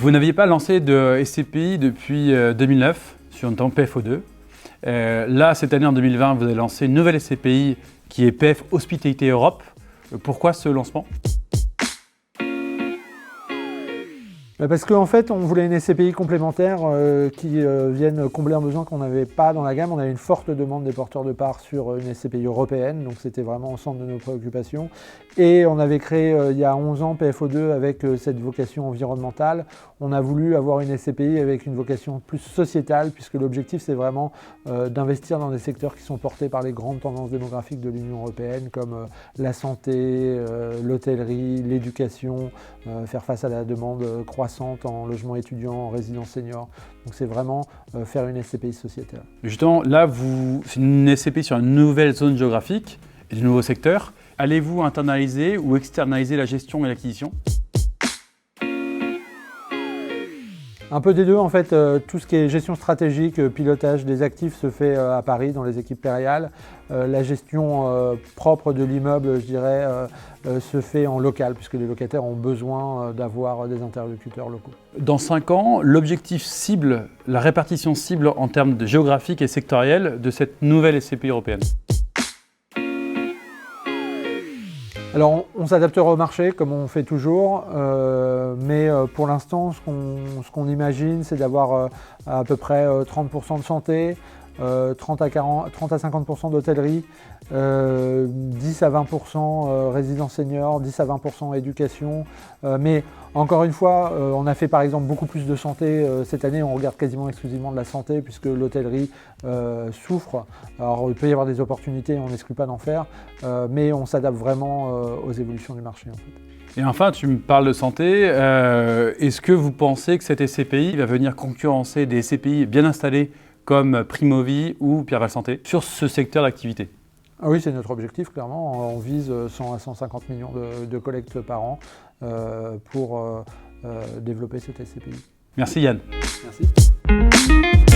Vous n'aviez pas lancé de SCPI depuis 2009, sur notamment PFO2. Là, cette année, en 2020, vous avez lancé une nouvelle SCPI qui est PF Hospitalité Europe. Pourquoi ce lancement ? Parce qu'en fait, on voulait une SCPI complémentaire qui vienne combler un besoin qu'on n'avait pas dans la gamme. On avait une forte demande des porteurs de parts sur une SCPI européenne, donc c'était vraiment au centre de nos préoccupations. Et on avait créé il y a 11 ans PFO2 avec cette vocation environnementale. On a voulu avoir une SCPI avec une vocation plus sociétale, puisque l'objectif c'est vraiment d'investir dans des secteurs qui sont portés par les grandes tendances démographiques de l'Union européenne, comme la santé, l'hôtellerie, l'éducation, faire face à la demande croissante en logement étudiant, en résidence senior. Donc c'est vraiment faire une SCPI sociétale. Justement, là, c'est une SCPI sur une nouvelle zone géographique et de nouveaux secteurs. Allez-vous internaliser ou externaliser la gestion et l'acquisition ? Un peu des deux, en fait, tout ce qui est gestion stratégique, pilotage des actifs se fait à Paris dans les équipes Périal. La gestion propre de l'immeuble, je dirais, se fait en local, puisque les locataires ont besoin d'avoir des interlocuteurs locaux. Dans 5 ans, l'objectif cible, la répartition cible en termes de géographique et sectoriel de cette nouvelle SCPI européenne. Alors on s'adaptera au marché comme on fait toujours, mais pour l'instant ce qu'on imagine c'est d'avoir à peu près 30% de santé, 30 à 50% d'hôtellerie, 10 à 20% résidence senior, 10 à 20% éducation. Mais encore une fois, on a fait par exemple beaucoup plus de santé cette année, on regarde quasiment exclusivement de la santé puisque l'hôtellerie souffre. Alors il peut y avoir des opportunités, on n'exclut pas d'en faire, mais on s'adapte vraiment aux évolutions du marché en fait. Et enfin, tu me parles de santé. Est-ce que vous pensez que cette SCPI va venir concurrencer des SCPI bien installés comme Primovie ou Pierreval Santé sur ce secteur d'activité? Ah oui, c'est notre objectif, clairement. On vise 100 à 150 millions de collectes par an pour développer cette SCPI. Merci Yann. Merci.